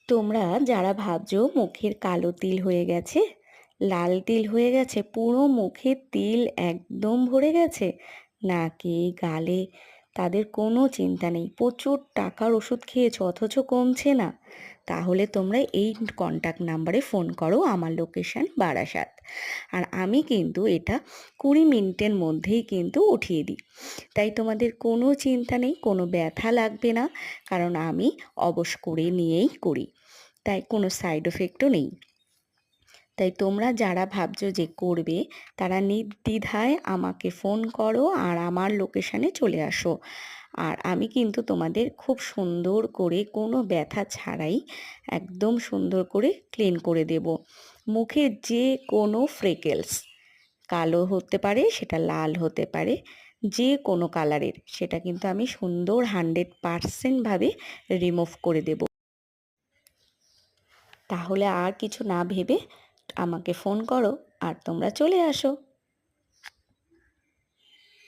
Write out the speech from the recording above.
তোমরা যারা ভাবছো মুখের কালো তিল হয়ে গেছে, লাল তিল হয়ে গেছে, পুরো মুখে তিল একদম ভরে গেছে নাকে গালে, তাদের কোনো চিন্তা নেই, প্রচুর টাকার ওষুধ খেয়েছো অথচ কমছে না, তাহলে তোমরা এই কন্ট্যাক্ট নাম্বারে ফোন করো। আমার লোকেশন বারাসাত। আর আমি কিন্তু এটা 20 মিনিটের মধ্যেই কিন্তু উঠিয়ে দিই। তাই তোমাদের কোনো চিন্তা নেই, কোনো ব্যথা লাগবে না, কারণ আমি অবশ করে নিয়েই করি, তাই কোনো সাইড এফেক্টও নেই। তাই তোমরা যারা ভাবছো যে করবে, তারা নির্দ্বিধায় আমাকে ফোন করো আর আমার লোকেশানে চলে আসো। আর আমি কিন্তু তোমাদের খুব সুন্দর করে কোনো ব্যথা ছাড়াই একদম সুন্দর করে ক্লিন করে দেব। মুখের যে কোনো ফ্রেকেলস, কালো হতে পারে, সেটা লাল হতে পারে, যে কোনো কালারের, সেটা কিন্তু আমি সুন্দর 100% ভাবে রিমুভ করে দেব। তাহলে আর কিছু না ভেবে আমাকে ফোন করো আর তোমরা চলে আসো।